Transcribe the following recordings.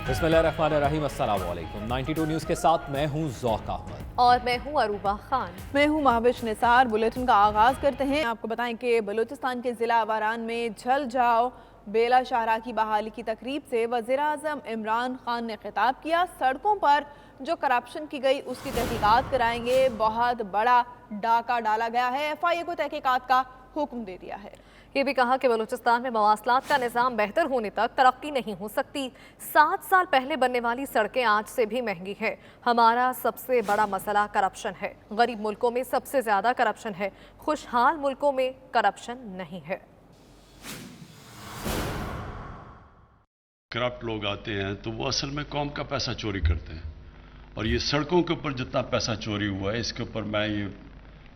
बिस्मिल्लाहिर्रहमानिर्रहीम, अस्सलाम वालेकुम। 92 न्यूज़ के साथ मैं हूँ ज़ौक अहमद और मैं हूँ अरूबा खान। मैं हूँ महाविश निसार। बुलेटिन का आगाज़ करते हैं। आपको बताएं कि बलूचिस्तान के ज़िला वारान में झल जाओ बेला शाहरा की बहाली की तकरीब से वज़ीर-ए-आज़म इमरान खान ने खिताब किया। सड़कों पर जो करप्शन की गई उसकी तहकीकात कराएंगे। बहुत बड़ा डाका डाला गया है। FIA को तहकीकात का हुक्म दे दिया है। ये भी कहा कि बलूचिस्तान में मवासलात का निज़ाम बेहतर होने तक तरक्की नहीं हो सकती। 7 साल पहले बनने वाली सड़कें आज से भी महंगी है। हमारा सबसे बड़ा मसला करप्शन है। गरीब मुल्कों में सबसे ज़्यादा करप्शन है, खुशहाल मुल्कों में करप्शन नहीं है। करप्ट लोग आते हैं तो वो असल में कौम का पैसा चोरी करते हैं, और ये सड़कों के ऊपर जितना पैसा चोरी हुआ है इसके ऊपर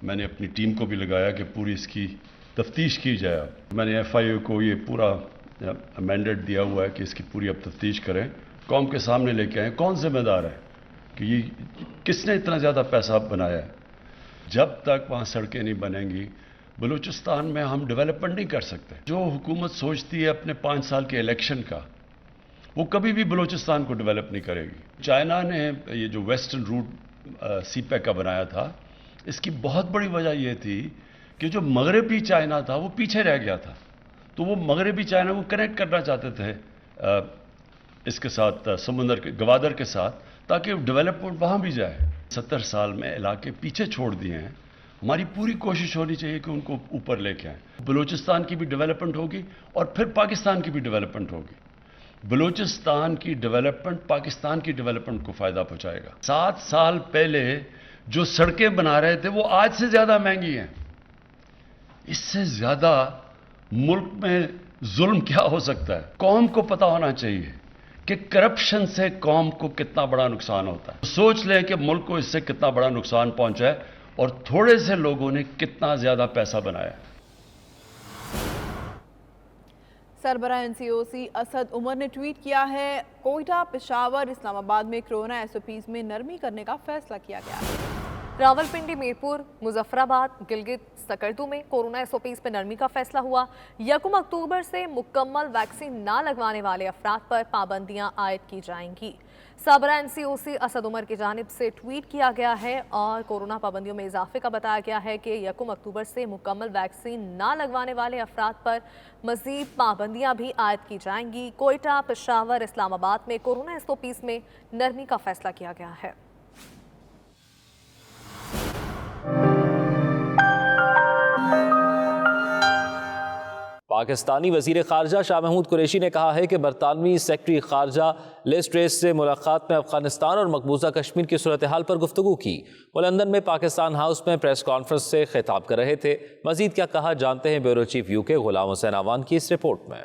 मैंने अपनी टीम को भी लगाया कि पूरी इसकी तफ्तीश की जाए। मैंने FIA को ये पूरा मैंडेट दिया हुआ है कि इसकी पूरी अब तफ्तीश करें, कौम के सामने लेके आएँ कौन जिम्मेदार है कि ये किसने इतना ज़्यादा पैसा बनाया है। जब तक वहाँ सड़कें नहीं बनेंगी बलूचिस्तान में हम डेवलपमेंट नहीं कर सकते। जो हुकूमत सोचती है अपने 5 साल के इलेक्शन का, वो कभी भी बलूचिस्तान को डेवलप नहीं करेगी। चाइना ने ये जो वेस्टर्न रूट CPEC का बनाया था, इसकी बहुत बड़ी वजह ये थी कि जो मगरबी चाइना था वो पीछे रह गया था, तो वो मगरबी चाइना को कनेक्ट करना चाहते थे इसके साथ, समुंदर के गवादर के साथ, ताकि डेवलपमेंट वहाँ भी जाए। 70 साल में इलाके पीछे छोड़ दिए हैं। हमारी पूरी कोशिश होनी चाहिए कि उनको ऊपर लेके आएँ। बलूचिस्तान की भी डेवलपमेंट होगी और फिर पाकिस्तान की भी डेवलपमेंट होगी। बलूचिस्तान की डेवलपमेंट पाकिस्तान की डेवलपमेंट को फ़ायदा पहुंचाएगा। 7 साल पहले जो सड़कें बना रहे थे वो आज से ज़्यादा महंगी हैं। इससे ज़्यादा मुल्क में जुल्म क्या हो सकता है? कौम को पता होना चाहिए कि करप्शन से कौम को कितना बड़ा नुकसान होता है। सोच लें कि मुल्क को इससे कितना बड़ा नुकसान पहुंचा है और थोड़े से लोगों ने कितना ज़्यादा पैसा बनाया। सरबराह NCOC असद उमर ने ट्वीट किया है, कोयटा, पेशावर, इस्लामाबाद में कोरोना SOPs में नरमी करने का फैसला किया गया है। रावलपिंडी, मीरपुर, मुजफ्फराबाद, गिलगित, सकर्दू में कोरोना SOPs पर नरमी का फैसला हुआ। 1 अक्टूबर से मुकम्मल वैक्सीन ना लगवाने वाले अफराद पर पाबंदियां आयद की जाएंगी। सरबराह NCOC असद उमर की जानिब से ट्वीट किया गया है और कोरोना पाबंदियों में इजाफे का बताया गया है कि 1 अक्टूबर से मुकम्मल वैक्सीन ना लगवाने वाले अफराद पर मज़ीद पाबंदियां भी आयद की जाएंगी। कोयटा, पेशावर, इस्लामाबाद में कोरोना SOPs में नरमी का फैसला किया गया है। पाकिस्तानी वज़ीर ख़ारजा शाह महमूद कुरैशी ने कहा है कि बरतानवी सेक्रेटरी ख़ारजा लिज ट्रेस से मुलाकात में अफ़गानिस्तान और मकबूजा कश्मीर की सूरत हाल पर गुफ्तगू की। वो लंदन में पाकिस्तान हाउस में प्रेस कॉन्फ्रेंस से खिताब कर रहे थे। मज़ीद क्या कहा, जानते हैं bureau chief UK Ghulam Hussain Awan की इस रिपोर्ट में।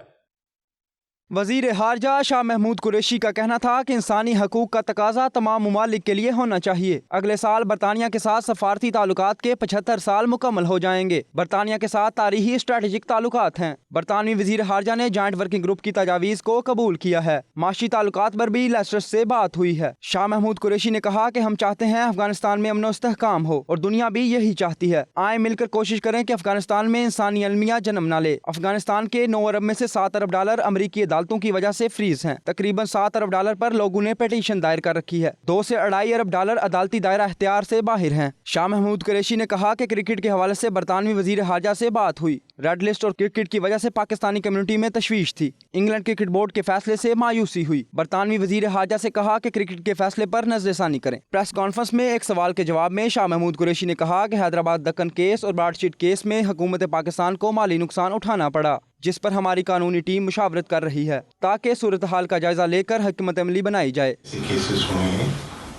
वज़ीर ख़ारजा शाह महमूद कुरैशी का कहना था कि इंसानी हकूक़ का तकाजा तमाम ममालिक के लिए होना चाहिए। अगले साल बरतानिया के साथ सफारती ताल्लुकात के 75 साल मुकम्मल हो जाएंगे। बरतानिया के साथ तारीखी स्ट्रेटेजिक ताल्लुकात हैं। बरतानवी वज़ीर ख़ारजा ने जॉइंट वर्किंग ग्रुप की तजावीज़ को कबूल किया है। माशी ताल्लुकात पर भी लेस्टर से बात हुई है। शाह महमूद कुरैशी ने कहा कि हम चाहते हैं अफगानिस्तान में अमन व इस्तेहकाम हो और दुनिया भी यही चाहती है। आए मिलकर कोशिश करें कि अफगानिस्तान में इंसानी अलमिया जन्म न ले। अफगानिस्तान के 9 अरब में से $7 अरब अमरीकी अदालतों की वजह से फ्रीज हैं। तकरीबन $7 अरब पर लोगों ने पिटीशन दायर कर रखी है। $2 से $2.5 अरब अदालती दायरा इख्तियार से बाहर हैं। शाह महमूद कुरैशी ने कहा कि क्रिकेट के हवाले से बरतानवी वज़ीर ख़ारजा से बात हुई। रेड लिस्ट और क्रिकेट की वजह से पाकिस्तानी कम्युनिटी में तशवीश थी। इंग्लैंड क्रिकेट बोर्ड के फैसले से मायूसी हुई। बरतानवी वज़ीर ख़ारजा से कहा कि क्रिकेट के फैसले पर नज़रसानी करें। प्रेस कॉन्फ्रेंस में एक सवाल के जवाब में शाह महमूद कुरैशी ने कहा कि हैदराबाद दक्कन केस और ब्रॉडशीट केस में हुकूमत पाकिस्तान को माली नुकसान उठाना पड़ा, जिस पर हमारी कानूनी टीम मुशावरत कर रही है ताकि सूरत हाल का जायजा लेकर हिकमत अमली बनाई जाए। केसेस हुए हैं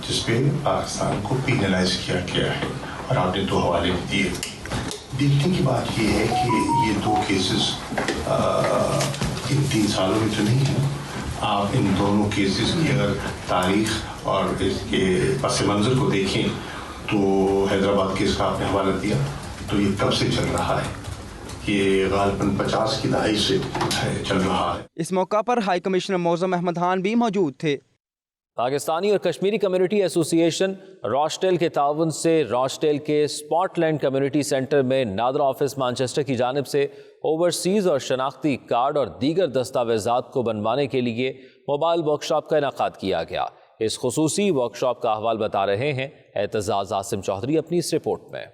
जिसपे पाकिस्तान को पीनलाइज किया गया है और आपने 2 हवाले दिए। देखने की बात ये है कि ये 2 केसेस इन 3 सालों में तो नहीं है। आप इन दोनों केसेस की अगर तारीख और इसके पस मंज़र को देखें तो हैदराबाद केस का आपने हवाला दिया, तो ये कब से चल रहा है? ये गालबन 50 की दहाई से चल रहा है। इस मौका पर हाई कमिश्नर मौज़म अहमद खान भी मौजूद थे। पाकिस्तानी और कश्मीरी कम्युनिटी एसोसिएशन रॉशटेल के ताउन से रॉशटेल के स्पॉटलैंड कम्युनिटी सेंटर में नादरा ऑफिस मैनचेस्टर की जानिब से ओवरसीज़ और शनाख्ती कार्ड और दीगर दस्तावेज़ात को बनवाने के लिए موبائل ورکشاپ کا انعقاد کیا گیا۔ اس خصوصی ورکشاپ کا احوال بتا رہے ہیں اعتزاز عاصم چودھری اپنی اس رپورٹ میں۔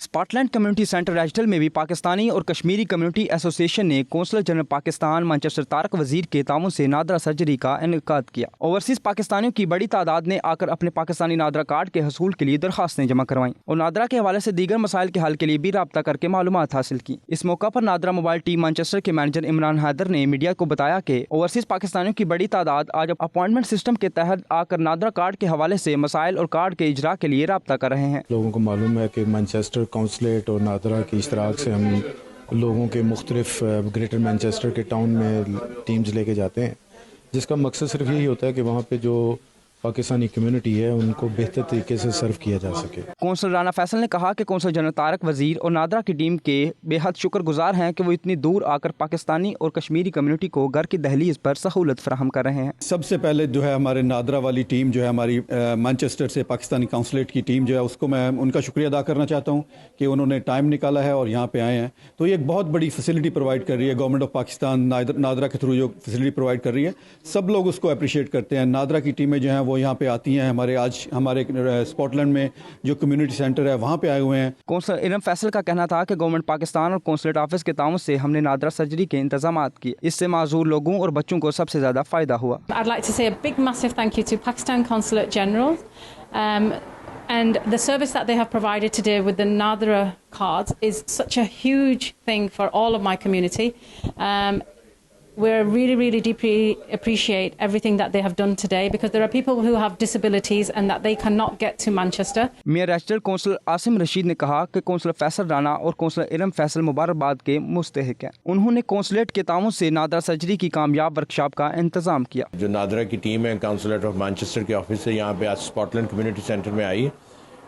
اسپاٹ لینڈ کمیونٹی سینٹر ریجڈل میں بھی پاکستانی اور کشمیری کمیونٹی ایسوسی ایشن نے قونصلر جنرل پاکستان مانچسٹر طارق وزیر کے تعاون سے نادرہ سرجری کا انعقاد کیا۔ اوورسیز پاکستانیوں کی بڑی تعداد نے آ کر اپنے پاکستانی نادرہ کارڈ کے حصول کے لیے درخواستیں جمع کروائیں اور نادرہ کے حوالے سے دیگر مسائل کے حل کے لیے بھی رابطہ کر کے معلومات حاصل کی۔ اس موقع پر نادرہ موبائل ٹیم مانچسٹر کے مینیجر عمران حیدر نے میڈیا کو بتایا کہ اوورسیز پاکستانیوں کی بڑی تعداد آج اپوائنٹمنٹ سسٹم کے تحت آ کر نادرہ کارڈ کے حوالے سے مسائل اور کارڈ کے اجرا کے لیے رابطہ کر رہے ہیں۔ لوگوں کو معلوم ہے کہ مانچسٹر کونسلیٹ اور نادرہ کی اشتراک سے ہم لوگوں کے مختلف گریٹر مانچسٹر کے ٹاؤن میں ٹیمز لے کے جاتے ہیں، جس کا مقصد صرف یہی ہوتا ہے کہ وہاں پہ جو پاکستانی کمیونٹی ہے ان کو بہتر طریقے سے سرو کیا جا سکے۔ کونسل رانا فیصل نے کہا کہ کونسل جنرل طارق وزیر اور نادرہ کی ٹیم کے بے حد شکر گزار ہیں کہ وہ اتنی دور آ کر پاکستانی اور کشمیری کمیونٹی کو گھر کی دہلیز پر سہولت فراہم کر رہے ہیں۔ سب سے پہلے جو ہے ہمارے نادرہ والی ٹیم جو ہے ہماری مانچسٹر سے پاکستانی کونسلیٹ کی ٹیم جو ہے اس کو میں ان کا شکریہ ادا کرنا چاہتا ہوں کہ انہوں نے ٹائم نکالا ہے اور یہاں پہ آئے ہیں۔ تو یہ ایک بہت بڑی فیسلٹی پرووائڈ کر رہی ہے گورنمنٹ آف پاکستان نادرہ کے تھرو جو فیسلٹی پرووائڈ کر رہی ہے، سب لوگ اس کو اپریشیٹ کرتے ہیں۔ نادرہ کی ٹیمیں جو ہیں وہ یہاں پہ آتی ہیں، ہمارے اسپاٹ لینڈ میں جو کمیونٹی سینٹر ہے وہاں پہ آئے ہوئے ہیں۔ کونسلر ارم فیصل کا کہنا تھا کہ گورنمنٹ پاکستان اور کونسلیٹ آفس کے تعاون سے ہم نے نادرہ سرجری کے انتظامات کیے، اس سے معذور لوگوں اور بچوں کو سب سے زیادہ فائدہ ہوا۔ I'd like to say a big massive thank you to Pakistan Consulate General and the service that they have provided today with the Nadra cards is such a huge thing for all of my community. We're really deeply appreciate everything that they have done today because there are people who have disabilities and that they cannot get to Manchester. Mayor Rochdale councillor Asim Rashid نے کہا کہ counsellor Faisal Rana اور counsellor Iram Faisal مبارکباد کے مستحق ہیں۔ انہوں نے کونسلیٹ کے تعاون سے نادرہ سرجری کی کامیاب ورکشاپ کا انتظام کیا۔ جو نادرہ کی ٹیم ہے کونسلیٹ آف مانچسٹر کے آفس سے یہاں پہ آج اسپاٹ لینڈ کمیونٹی سینٹر میں آئی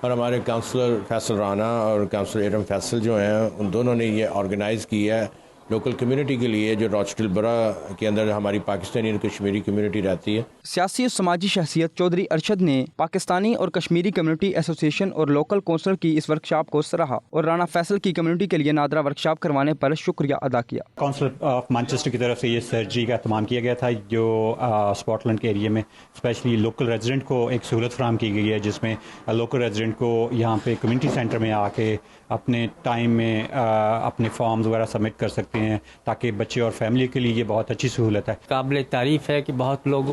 اور ہمارے کونسلر فیصل رانا اور کونسلر ارم فیصل جو ہیں ان دونوں نے یہ آرگنائز کی ہے لوکل کمیونٹی کے لیے جو راچڈل برا کے اندر ہماری پاکستانی اور کشمیری کمیونٹی رہتی ہے۔ سیاسی اور سماجی شخصیت چودھری ارشد نے پاکستانی اور کشمیری کمیونٹی ایسوسی ایشن اور لوکل کونسلر کی اس ورکشاپ کو سراہا اور رانا فیصل کی کمیونٹی کے لیے نادرہ ورکشاپ کروانے پر شکریہ ادا کیا۔ کونسل آف مانچسٹر کی طرف سے یہ سرجری کا اہتمام کیا گیا تھا جو اسپاٹ لینڈ کے ایریے میں اسپیشلی لوکل ریزیڈنٹ کو ایک سہولت فراہم کی گئی ہے، جس میں لوکل ریزیڈنٹ کو یہاں پہ کمیونٹی سینٹر میں آ کے اپنے ٹائم میں اپنے فارمز وغیرہ سبمٹ کر سکتے ہیں، تاکہ بچے اور فیملی کے لیے یہ بہت اچھی سہولت ہے۔ قابل تعریف ہے کہ بہت لوگ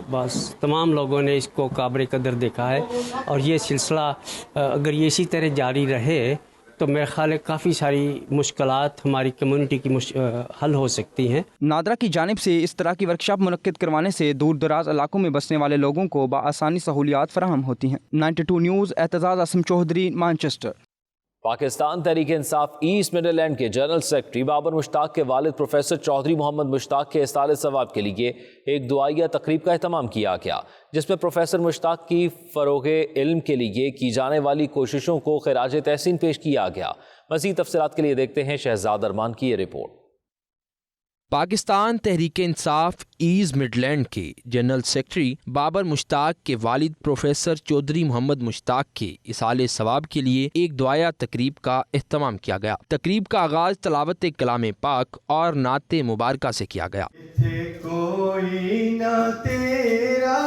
تمام لوگوں نے اس کو قابل قدر دیکھا ہے اور یہ سلسلہ اگر یہ اسی طرح جاری رہے تو میرے خیال ہے کافی ساری مشکلات ہماری کمیونٹی کی حل ہو سکتی ہیں۔ نادرہ کی جانب سے اس طرح کی ورکشاپ منعقد کروانے سے دور دراز علاقوں میں بسنے والے لوگوں کو بآسانی سہولیات فراہم ہوتی ہیں۔ 92 news Aitzaz Asim Chaudhry, Manchester. Pakistan Tehreek Insaf asset middle and کے جنرل سیکرٹری بابر مشتاق کے والد پروفیسر چودھری محمد مشتاق کے احصال ثواب کے لیے ایک دعائیہ تقریب کا اہتمام کیا گیا، جس میں پروفیسر مشتاق کی فروغ علم کے لیے کی جانے والی کوششوں کو خراج تحسین پیش کیا گیا۔ مزید تفصیلات کے لیے دیکھتے ہیں شہزاد ارمان کی یہ report. Pakistan Tehreek Insaf asset Midland کے جنرل سیکرٹری بابر مشتاق کے والد پروفیسر چودھری محمد مشتاق کے احصال ثواب کے لیے ایک دعائیہ تقریب کا اہتمام کیا گیا۔ تقریب کا آغاز تلاوت کلام پاک اور نعت مبارکہ سے کیا گیا۔ کوئی نہ تیرا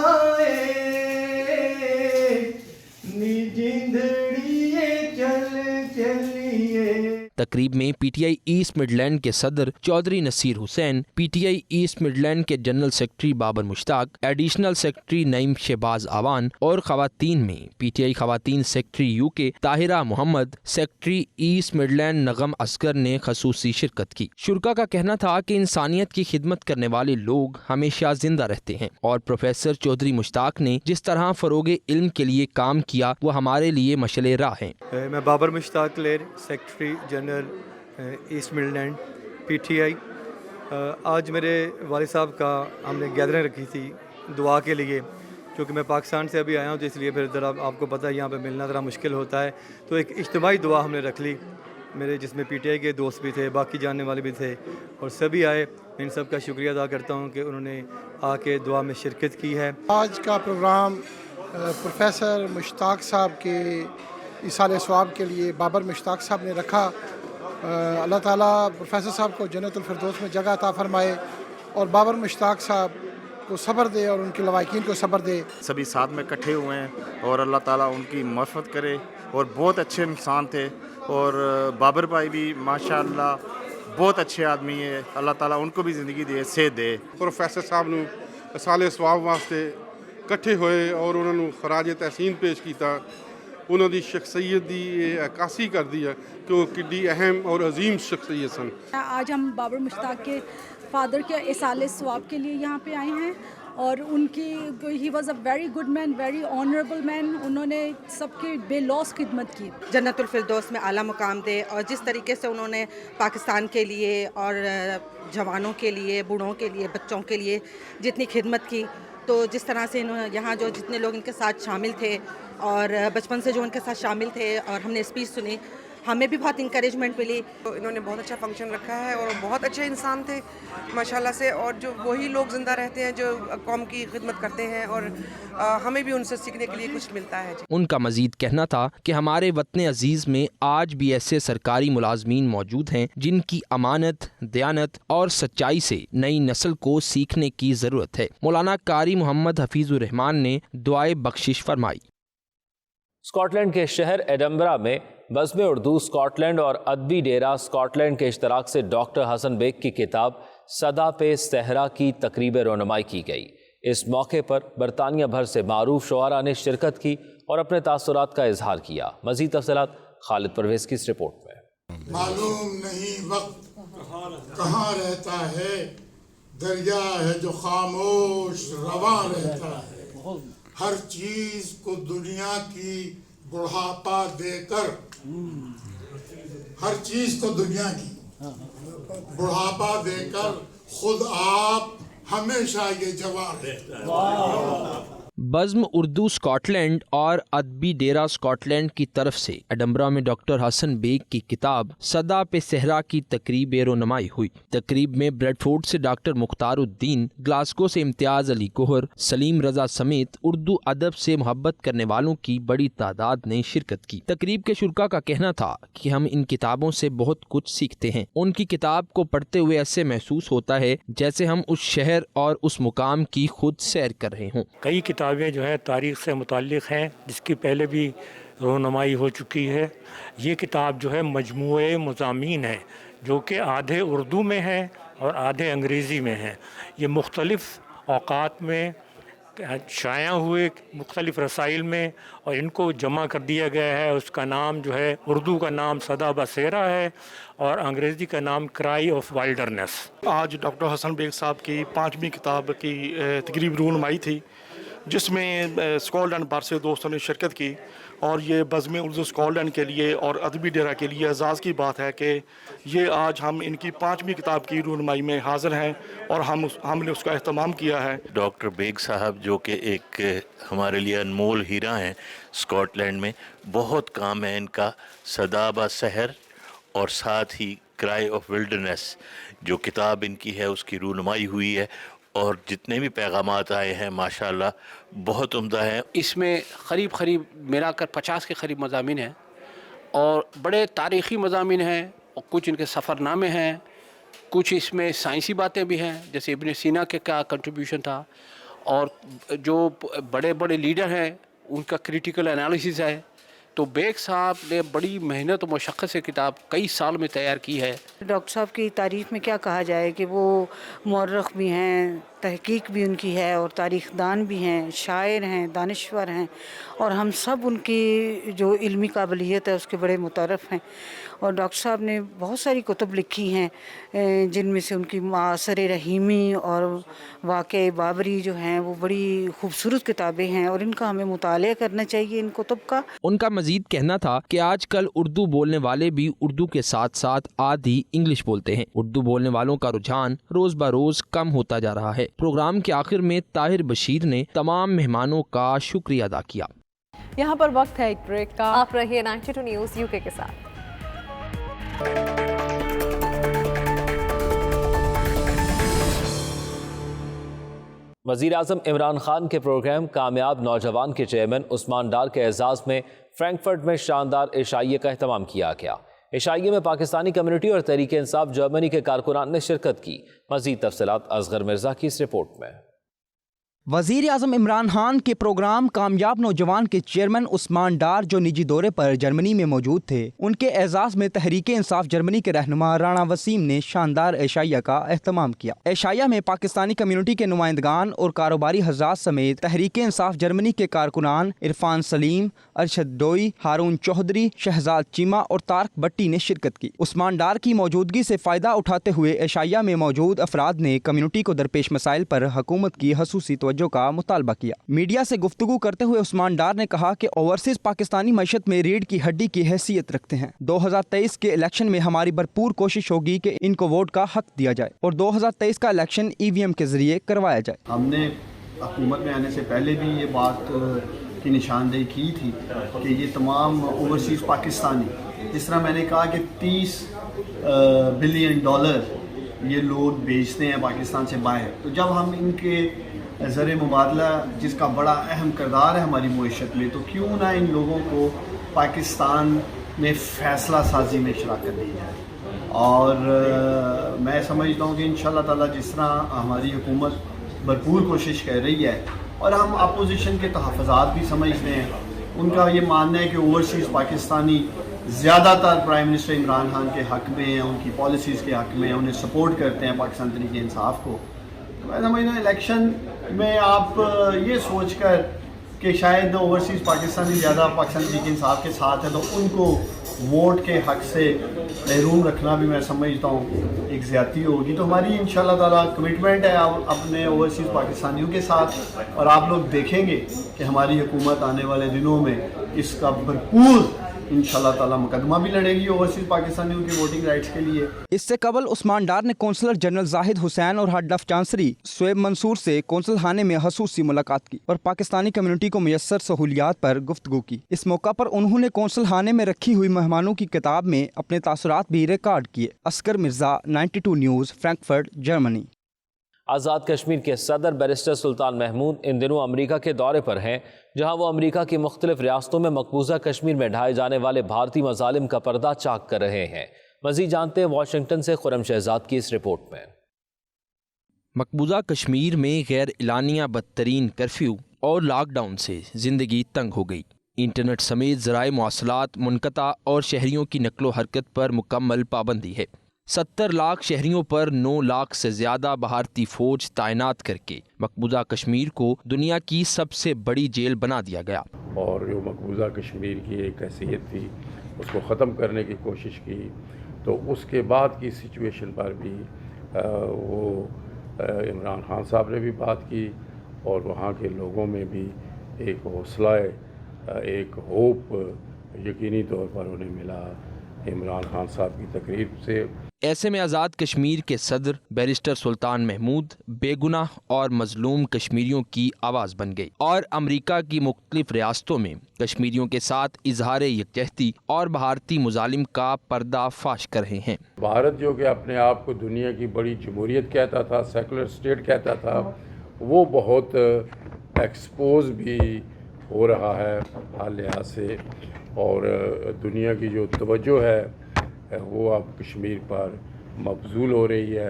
تقریب میں PTI East Midland کے صدر Chaudhry Naseer Hussain, PTI East Midland کے general secretary Babar Mushtaq, additional secretary Naeem Shahbaz Awan اور خواتین میں پی ٹی آئی خواتین سیکرٹری یو کے طاہرہ محمد، سیکرٹری ایسٹ مڈلینڈ نغم اصغر نے خصوصی شرکت کی۔ شرکا کا کہنا تھا کہ انسانیت کی خدمت کرنے والے لوگ ہمیشہ زندہ رہتے ہیں اور پروفیسر چودھری مشتاق نے جس طرح فروغ علم کے لیے کام کیا وہ ہمارے لیے مشعل راہ ہیں۔ میں بابر مشتاق لیر، secretary general East Midland PTI. آج میرے والد صاحب کا ہم نے گیدرنگ رکھی تھی دعا کے لیے، کیونکہ میں پاکستان سے ابھی آیا ہوں تو اس لیے پھر ذرا آپ کو پتہ ہے یہاں پہ ملنا ذرا مشکل ہوتا ہے، تو ایک اجتماعی دعا ہم نے رکھ لی میرے، جس میں پی ٹی آئی کے دوست بھی تھے، باقی جاننے والے بھی تھے اور سبھی آئے۔ میں ان سب کا شکریہ ادا کرتا ہوں کہ انہوں نے آ کے دعا میں شرکت کی ہے۔ آج کا پروگرام پروفیسر مشتاق صاحب کے احصال ثواب کے لیے بابر مشتاق صاحب نے رکھا۔ اللہ تعالیٰ پروفیسر صاحب کو جنت الفردوس میں جگہ عطا فرمائے اور بابر مشتاق صاحب को सब्र दे और उनके लवाकिन को सब्र दे। सभी साथ में इकट्ठे हुए हैं और अल्लाह ताला उनकी मग़फ़िरत करे, और बहुत अच्छे इंसान थे। और बाबर भाई भी माशाअल्लाह बहुत अच्छे आदमी है, अल्लाह ताला उनको भी ज़िंदगी दे, सेहत दे। प्रोफेसर साहब ਨੂੰ ਸਾਲੇ ਸਵਾਬ ਵਾਸਤੇ ਇਕੱਠੇ ਹੋਏ ਔਰ ਉਹਨਾਂ ਨੂੰ ਖਰਾਜ ਤਹਿਸੀਨ ਪੇਸ਼ ਕੀਤਾ। ਉਹਨਾਂ ਦੀ ਸ਼ਖਸੀਅਤ ਦੀ ਇਹ ਅਕਾਸੀ ਕਰਦੀ ਹੈ ਕਿ ਉਹ ਕਿੱਡੀ ਅਹਿਮ और अजीम शख्सियत सन। आज हम बाबर मुश्ताक के फादर के इसाले सवाब के लिए यहाँ पे आए हैं और उनकी he was a very good man, very honourable man. उन्होंने सबकी बेलौस खिदमत की। जन्नतुल फिरदौस में आला मुकाम दे। और जिस तरीके से उन्होंने पाकिस्तान के लिए और जवानों के लिए, बूढ़ों के लिए, बच्चों के लिए जितनी खिदमत की, तो जिस तरह से इन्होंने यहाँ जो जितने लोग इनके साथ शामिल थे और बचपन से जो उनके साथ शामिल थे और हमने स्पीच सुनी, हमें भी बहुत इंकरेजमेंट मिली। तो इन्होंने बहुत अच्छा फंक्शन रखा है और बहुत अच्छे इंसान थे माशाल्लाह से। और जो वही लोग ज़िंदा रहते हैं जो कौम की खिदमत करते हैं, और हमें भी उनसे सीखने के लिए कुछ मिलता है। उनका मजीद कहना था कि हमारे वतन अजीज़ में आज भी ऐसे सरकारी मुलाजमीन मौजूद हैं जिनकी अमानत, दयानत और सच्चाई से नई नस्ल को सीखने की ज़रूरत है। मौलाना कारी मोहम्मद हफीजुर रहमान ने दुआए बख्शिश फरमाई। स्कॉटलैंड के शहर एडनबरा में बज़्म उर्दू स्कॉटलैंड और अदबी डेरा स्कॉटलैंड के इश्तराक से डॉक्टर हसन बेग की किताब सदा पे सहरा की तकरीब रोनुमाई की गई। इस मौके पर बरतानिया भर से मारूफ शुआरा ने शिरकत की और अपने तासुरात का इजहार किया। मज़ीद तफ़सीलात खालिद परवेज़ की इस रिपोर्ट में। मालूम नहीं वक्त कहाँ रहता है, दरिया है जो खामोश रवां रहता है। हर चीज को दुनिया की बुढ़ापा देकर, हर चीज को दुनिया की बुढ़ापा देकर खुद आप हमेशा ये जवाब रहता है। बज़्म उर्दू स्कॉटलैंड और अदबी डेरा स्कॉटलैंड की तरफ से एडनबरा में डॉक्टर हसन बेग की किताब सदा पे सहरा की तकरीब रोनुमाई हुई। तकरीब में ब्रेडफोर्ड से डॉक्टर मुख्तारुद्दीन, ग्लासगो से इम्तियाज़ अली गोहर, सलीम रजा समेत उर्दू अदब से मोहब्बत करने वालों की बड़ी तादाद ने शिरकत की। तकरीब के शुरका का कहना था कि हम इन किताबों से बहुत कुछ सीखते हैं। उनकी किताब को पढ़ते हुए ऐसे महसूस होता है जैसे हम उस शहर और उस मुकाम की खुद सैर कर रहे हों। कई किताबें जो है तारीख़ से मुताल्लिक़ हैं, जिसकी पहले भी रोनुमाई हो चुकी है। ये किताब जो है मजमूए मज़ामीन है जो कि आधे उर्दू में है और आधे अंग्रेज़ी में है। ये मुख्तलिफ़ औक़ात में शाया हुए मुख्तलिफ़ रसाइल में, और इनको जमा कर दिया गया है। उसका नाम जो है, उर्दू का नाम सदा बसेरा है और अंग्रेज़ी का नाम क्राई ऑफ वाइल्डरनेस। आज डॉक्टर हसन बेग साहब की 5वीं किताब की तकरीब रोनुमाई थी, जिसमें स्कॉटलैंड भर से दोस्तों ने शिरकत की। और ये बज़्म उर्दू स्कॉटलैंड के लिए और अदबी डेरा के लिए एजाज़ की बात है कि ये आज हम इनकी 5वीं किताब की रोनुमाई में हाज़िर हैं और हमने उसका एहतमाम किया है। डॉक्टर बेग साहब जो कि एक हमारे लिए अनमोल हीरा हैं स्कॉटलैंड में, बहुत काम है इनका। सदा ब सहर और साथ ही क्राई ऑफ विल्डरनेस जो किताब इनकी है उसकी रोनुमाई हुई है, और जितने भी पैगामात आए हैं माशाल्लाह बहुत उम्दा हैं। इसमें करीब मिला कर 50 के करीब मज़ामीन हैं और बड़े तारीख़ी मज़ामीन हैं, और कुछ इनके सफ़रनामे हैं, कुछ इसमें साइंसी बातें भी हैं, जैसे इब्न सीना के क्या कंट्रीब्यूशन था, और जो बड़े बड़े लीडर हैं उनका क्रिटिकल एनालिसिस है। तो बेग साहब ने बड़ी मेहनत और मशक्क़त से किताब कई साल में तैयार की है। डॉक्टर साहब की तारीफ़ में क्या कहा जाए कि वो मौरख़ भी हैं, तहकीक भी उनकी है, और तारीख़ दान भी हैं, शायर हैं, दानिश्वर हैं, और हम सब उनकी जो इल्मी काबिलियत है उसके बड़े मुतारफ़ हैं। और डॉक्टर साहब ने बहुत सारी कुतुब लिखी हैं, जिनमें से उनकी मासर रहीमी और वाक़े बाबरी जो हैं वो बड़ी खूबसूरत किताबें हैं, और इनका हमें मुताला करना चाहिए, इन कुतुब का। उनका मजीद कहना था कि आजकल उर्दू बोलने वाले भी उर्दू के साथ साथ आधी इंग्लिश बोलते हैं। उर्दू बोलने वालों का रुझान रोज ब रोज कम होता जा रहा है। प्रोग्राम के आखिर में ताहिर बशीर ने तमाम मेहमानों का शुक्रिया अदा किया। यहाँ पर वक्त है एक ब्रेक का। आप रहिए 92 न्यूज़ यूके के साथ। वज़ीर आज़म इमरान खान के प्रोग्राम कामयाब नौजवान के चेयरमैन उस्मान डार के एजाज़ में फ्रैंकफर्ट में शानदार इशाइये का अहतमाम किया गया। इशाइये में पाकिस्तानी कम्युनिटी और तहरीक इंसाफ जर्मनी के कारकुनान ने शिरकत की। मज़ीद तफ़सीलात असगर मिर्ज़ा की इस रिपोर्ट में। वजीर आजम इमरान खान के प्रोग्राम कामयाब नौजवान के चेयरमैन उस्मान डार जो निजी दौरे पर जर्मनी में मौजूद थे, उनके एजाज में तहरीक इंसाफ जर्मनी के रहनुमा राणा वसीम ने शानदार एशाइया का एहतमाम किया। एशाइया में पाकिस्तानी कम्युनिटी के नुमाइंदगान और कारोबारी हजरात समेत तहरीक इंसाफ जर्मनी के कारकुनान इरफान सलीम, अरशद डोई, हारून चौधरी, शहजाद चीमा और तारक भट्टी ने शिरकत की। उस्मान डार की मौजूदगी से फायदा उठाते हुए एशाइया में मौजूद अफराद ने कम्युनिटी को दरपेश मसाइल पर हुकूमत की खसूसी तवज्जो का मुतालबा किया। मीडिया से गुफ्तगू करते हुए उस्मान डार ने कहा कि ओवरसीज पाकिस्तानी मईशत में रीढ़ की हड्डी की हैसियत रखते हैं। 2023 के इलेक्शन में हमारी भरपूर कोशिश होगी कि इनको वोट का हक दिया जाए और 2023 का इलेक्शन EVM के जरिए करवाया जाए। हमने हुकूमत में आने से पहले भी ये बात की निशानदेही की थी कि ये तमाम ओवरसीज पाकिस्तानी, जिस तरह मैंने कहा कि $30 बिलियन ये लोग बेचते हैं पाकिस्तान से बाहर, तो जब हम इनके ज़र मुबादला जिसका बड़ा अहम किरदार है हमारी मुईशत में, तो क्यों ना इन लोगों को पाकिस्तान में फ़ैसला साजी में शराकत दी जाए। और मैं समझता हूँ कि इंशाअल्लाह ताला जिस तरह हमारी हुकूमत भरपूर कोशिश कर रही है और हम अपोजिशन के तहफ़्फ़ुज़ात भी समझते हैं, उनका ये मानना है कि ओवरसीज़ पाकिस्तानी ज़्यादातर प्राइम मिनिस्टर इमरान खान के हक़ में हैं, उनकी पॉलिसीज़ के हक़ में हैं, उन्हें सपोर्ट करते हैं पाकिस्तान तहरीक इंसाफ को। मैं समझता इलेक्शन में आप ये सोचकर कि शायद ओवरसीज़ पाकिस्तानी ज़्यादा पाकिस्तान तहरीक इंसाफ के साथ है तो उनको वोट के हक़ से महरूम रखना भी मैं समझता हूँ एक ज़्यादती होगी। तो हमारी इंशाअल्लाह ताला कमिटमेंट है अपने ओवरसीज़ पाकिस्तानियों के साथ, और आप लोग देखेंगे कि हमारी हुकूमत आने वाले दिनों में इसका भरपूर इंशाअल्लाह ताला मुकदमा भी लड़ेगी ओवरसीज पाकिस्तानियों की वोटिंग राइट्स के लिए। इससे कबल उस्मान डार ने कौंसलर जनरल जाहिद हुसैन और head of chancery Shoaib Mansoor से कौंसल खाने में खसूसी मुलाकात की और पाकिस्तानी कम्युनिटी को मुयस्सर सहूलियात पर गुफ्तगू की। इस मौका पर उन्होंने कौंसल खाने में रखी हुई मेहमानों की किताब में अपने तासुरात भी रिकॉर्ड किए। Askar Mirza, 92 News, Frankfurt, Germany. Azad Kashmir के सदर बैरिस्टर सुल्तान महमूद इन दिनों अमेरिका के दौरे पर हैं, जहां वो अमेरिका की मुख्तलिफ रियासतों में मकबूजा कश्मीर में ढाए जाने वाले भारतीय मजालिम का पर्दा चाक कर रहे हैं। मज़ीद जानते हैं वाशिंगटन से खुरम शहजाद की इस रिपोर्ट में। मकबूजा कश्मीर में गैर इलानिया बदतरीन कर्फ्यू और लॉकडाउन से ज़िंदगी तंग हो गई। इंटरनेट समेत ज़राए मवासलात मुनक़ता और शहरियों की नकलो हरकत पर मुकम्मल पाबंदी है। 70 लाख शहरियों पर 9 लाख से ज़्यादा भारतीय फ़ौज तैनात करके मकबूजा कश्मीर को दुनिया की सबसे बड़ी जेल बना दिया गया। और जो मकबूजा कश्मीर की एक हैसियत थी उसको ख़त्म करने की कोशिश की, तो उसके बाद की सिचुएशन पर भी इमरान खान साहब ने भी बात की और वहाँ के लोगों में भी एक हौसला, एक होप यकीनी तौर पर उन्हें मिला इमरान खान साहब की तकरीर से। ऐसे में आज़ाद कश्मीर के सदर बैरिस्टर सुल्तान महमूद बेगुनाह और मजलूम कश्मीरियों की आवाज़ बन गई और अमरीका की मुख्तलिफ रियासतों में कश्मीरियों के साथ इजहार यकजहती और भारतीय मुजालिम का पर्दा फाश कर रहे हैं। भारत जो कि अपने आप को दुनिया की बड़ी जमहूरियत कहता था, सेकुलर स्टेट कहता था, वो बहुत एक्सपोज भी हो रहा है हर लिहाज से, और दुनिया की जो तवज्जो है वो अब कश्मीर पर मबजूल हो रही है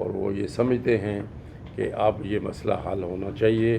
और वो ये समझते हैं कि अब ये मसला हल होना चाहिए।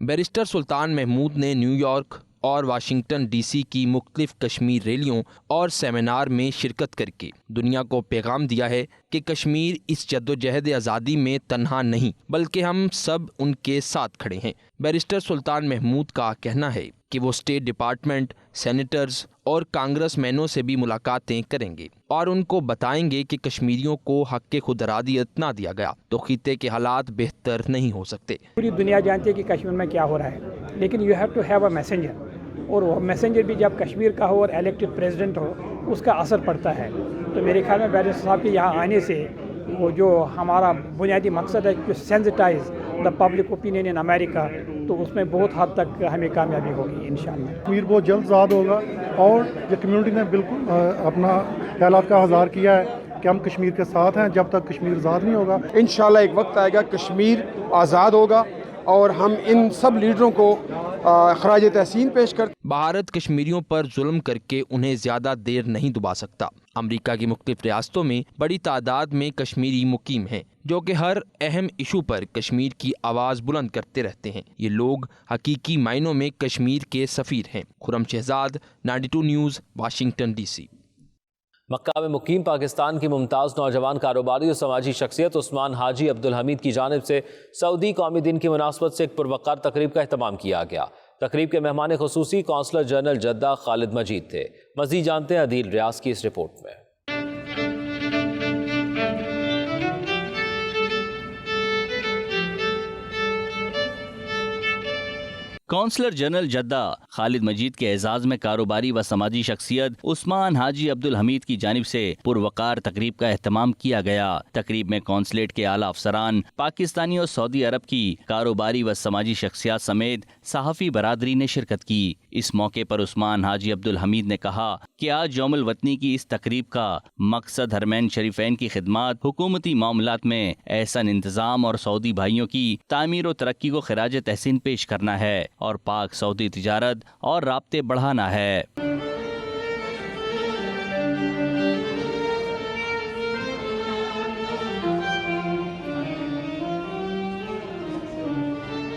बैरिस्टर सुल्तान महमूद ने न्यूयॉर्क और वाशिंगटन DC की मुख्तलिफ कश्मीर रैलियों और सेमिनार में शिरकत करके दुनिया को पैगाम दिया है कि कश्मीर इस जद्दोजहद आज़ादी में तन्हा नहीं बल्कि हम सब उनके साथ खड़े हैं। बैरिस्टर सुल्तान महमूद का कहना है कि वो स्टेट डिपार्टमेंट, सेनेटर्स और कांग्रेसमैनों से भी मुलाकातें करेंगे और उनको बताएंगे कि कश्मीरियों को हक़ खुद इरादियत ना दिया गया तो खित्ते के हालात बेहतर नहीं हो सकते। पूरी दुनिया जानती है कि कश्मीर में क्या हो रहा है, लेकिन you have to have a messenger, और वो मैसेंजर भी जब कश्मीर का हो और इलेक्टेड प्रेसिडेंट हो उसका असर पड़ता है। तो मेरे ख्याल में बैरिस्टर साहब के यहाँ आने से वो जो हमारा बुनियादी मकसद है कि sensitize the public opinion in America, तो उसमें बहुत हद तक हमें कामयाबी होगी इंशाअल्लाह। कश्मीर बहुत जल्द आज़ाद होगा और जो कम्युनिटी ने बिल्कुल अपना ख्यालात का इज़हार किया है कि हम कश्मीर के साथ हैं जब तक कश्मीर आज़ाद नहीं होगा। इंशाअल्लाह एक वक्त आएगा कश्मीर आज़ाद होगा اور ہم ان سب لیڈروں کو خراج تحسین پیش کرتے ہیں۔ بھارت کشمیریوں پر ظلم کر کے انہیں زیادہ دیر نہیں دبا سکتا۔ امریکہ کی مختلف ریاستوں میں بڑی تعداد میں کشمیری مقیم ہیں جو کہ ہر اہم ایشو پر کشمیر کی آواز بلند کرتے رہتے ہیں۔ یہ لوگ حقیقی معنوں میں کشمیر کے سفیر ہیں۔ Khurram Shahzad, 92 News, Washington D C. Mecca میں مقیم پاکستان کی ممتاز نوجوان کاروباری اور سماجی شخصیت عثمان حاجی عبدالحمید کی جانب سے سعودی قومی دن کی مناسبت سے ایک پروقار تقریب کا اہتمام کیا گیا۔ تقریب کے مہمان خصوصی قونصلر جنرل جدہ خالد مجید تھے۔ مزید جانتے ہیں عدیل ریاض کی اس رپورٹ میں۔ قونصلر جنرل جدہ خالد مجید کے اعزاز میں کاروباری و سماجی شخصیت عثمان حاجی عبدالحمید کی جانب سے پروقار تقریب کا اہتمام کیا گیا۔ تقریب میں قونصلیٹ کے اعلیٰ افسران، پاکستانی اور سعودی عرب کی کاروباری و سماجی شخصیات سمیت صحافی برادری نے شرکت کی۔ اس موقع پر عثمان حاجی عبدالحمید نے کہا کہ آج یوم الوطنی کی اس تقریب کا مقصد حرمین شریفین کی خدمات، حکومتی معاملات میں احسن انتظام اور سعودی بھائیوں کی تعمیر و ترقی کو خراج تحسین پیش کرنا ہے اور پاک سعودی تجارت اور رابطے بڑھانا ہے۔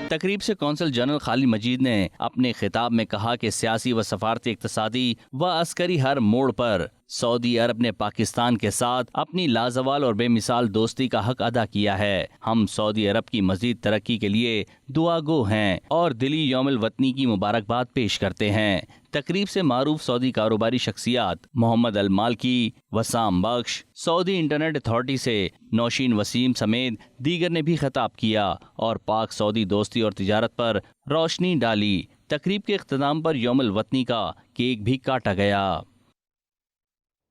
تقریب سے قونصل جنرل خالد مجید نے اپنے خطاب میں کہا کہ سیاسی و سفارتی، اقتصادی و عسکری ہر موڑ پر سعودی عرب نے پاکستان کے ساتھ اپنی لازوال اور بے مثال دوستی کا حق ادا کیا ہے۔ ہم سعودی عرب کی مزید ترقی کے لیے دعا گو ہیں اور دلی یوم الوطنی کی مبارکباد پیش کرتے ہیں۔ تقریب سے معروف سعودی کاروباری شخصیات محمد المالکی، وسام بخش، سعودی انٹرنیٹ اتھارٹی سے نوشین وسیم سمیت دیگر نے بھی خطاب کیا اور پاک سعودی دوستی اور تجارت پر روشنی ڈالی۔ تقریب کے اختتام پر یوم الوطنی کا کیک بھی کاٹا گیا۔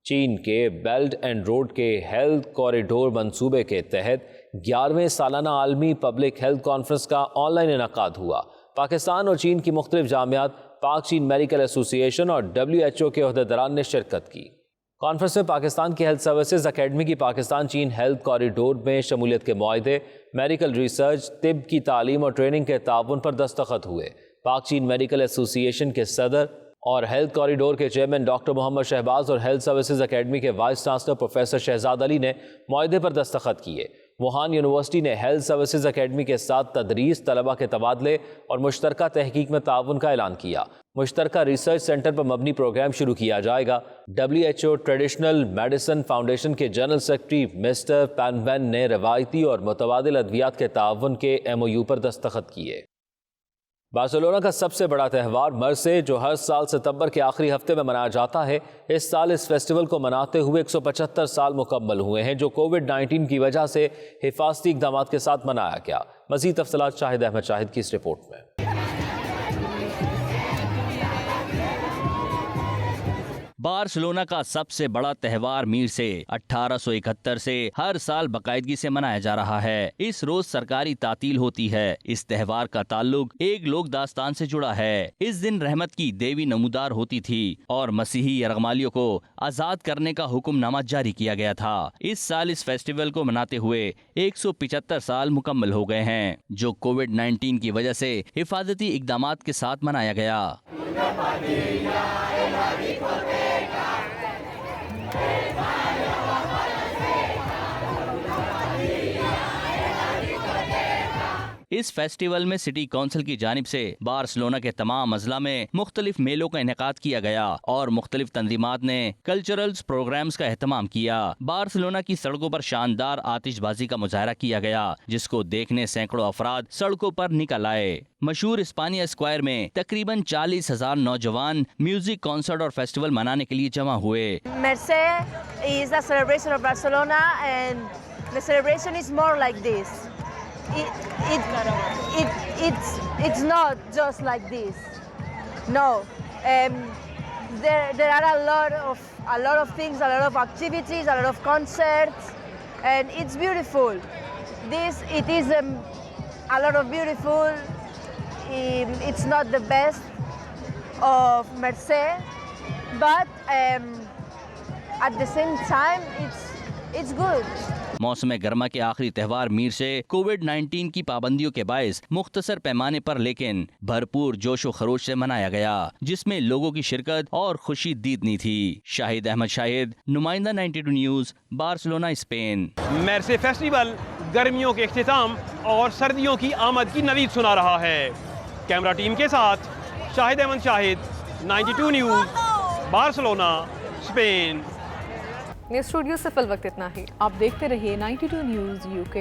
چین کے بیلٹ اینڈ روڈ کے ہیلتھ کوریڈور منصوبے کے تحت 11ویں سالانہ عالمی پبلک ہیلتھ کانفرنس کا آن لائن انعقاد ہوا۔ پاکستان اور چین کی مختلف جامعات، پاک چین میڈیکل ایسوسی ایشن اور WHO کے عہدیداران نے شرکت کی۔ کانفرنس میں پاکستان کی ہیلتھ سروسز اکیڈمی کی پاکستان چین ہیلتھ کوریڈور میں شمولیت کے معاہدے، میڈیکل ریسرچ، طب کی تعلیم اور ٹریننگ کے تعاون پر دستخط ہوئے۔ پاک چین میڈیکل ایسوسی ایشن کے صدر اور ہیلتھ کوریڈور کے چیئرمین ڈاکٹر محمد شہباز اور ہیلتھ سروسز اکیڈمی کے وائس چانسلر پروفیسر شہزاد علی نے معاہدے پر دستخط کیے۔ ووہان یونیورسٹی نے ہیلتھ سروسز اکیڈمی کے ساتھ تدریس، طلبہ کے تبادلے اور مشترکہ تحقیق میں تعاون کا اعلان کیا۔ مشترکہ ریسرچ سینٹر پر مبنی پروگرام شروع کیا جائے گا۔ WHO ٹریڈیشنل میڈیسن فاؤنڈیشن کے جنرل سیکرٹری مسٹر پین وین نے روایتی اور متبادل ادویات کے تعاون کے MOU پر دستخط کیے۔ بارسلونا کا سب سے بڑا تہوار مرسے، جو ہر سال ستمبر کے آخری ہفتے میں منایا جاتا ہے، اس سال اس فیسٹیول کو مناتے ہوئے 175 سال مکمل ہوئے ہیں، جو کووڈ-19 کی وجہ سے حفاظتی اقدامات کے ساتھ منایا گیا۔ مزید تفصیلات شاہد احمد شاہد کی اس رپورٹ میں۔ بارسلونا کا سب سے بڑا تہوار میر سے 1871 سے ہر سال باقاعدگی سے منایا جا رہا ہے۔ اس روز سرکاری تعطیل ہوتی ہے۔ اس تہوار کا تعلق ایک لوک داستان سے جڑا ہے۔ اس دن رحمت کی دیوی نمودار ہوتی تھی اور مسیحی یرغمالیوں کو آزاد کرنے کا حکم نامہ جاری کیا گیا تھا۔ اس سال اس فیسٹیول کو مناتے ہوئے 175 سال مکمل ہو گئے ہیں، جو کووڈ-19 کی وجہ سے حفاظتی اقدامات کے ساتھ منایا گیا۔ اس فیسٹیول میں سٹی کونسل کی جانب سے بارسلونا کے تمام اضلاع میں مختلف میلوں کا انعقاد کیا گیا اور مختلف تنظیمات نے کلچرلز پروگرامز کا اہتمام کیا۔ بارسلونا کی سڑکوں پر شاندار آتش بازی کا مظاہرہ کیا گیا، جس کو دیکھنے سینکڑوں افراد سڑکوں پر نکل آئے۔ مشہور اسپانیہ اسکوائر میں تقریباً 40,000 نوجوان میوزک کانسرٹ اور فیسٹیول منانے کے لیے جمع ہوئے۔ Mercè is a celebration of Barcelona and the celebration is more like this. It's not just like this. No, there are a lot of things, a lot of activities, a lot of concerts, and it's beautiful. It is a lot of beautiful. It's not the best of Mercè, but at the same time, it's good. موسم گرما کے آخری تہوار میر سے COVID-19 کی پابندیوں کے باعث مختصر پیمانے پر لیکن بھرپور جوش و خروش سے منایا گیا، جس میں لوگوں کی شرکت اور خوشی دیدنی تھی۔ شاہد احمد شاہد، نمائندہ 92 نیوز، بارسلونا، اسپین۔ میرسے فیسٹیول گرمیوں کے اختتام اور سردیوں کی آمد کی نوید سنا رہا ہے۔ کیمرہ ٹیم کے ساتھ شاہد احمد شاہد، 92 نیوز، بارسلونا، اسپین۔ اسٹوڈیو سے فی الوقت اتنا ہی، آپ دیکھتے رہیے 92 نیوز UK۔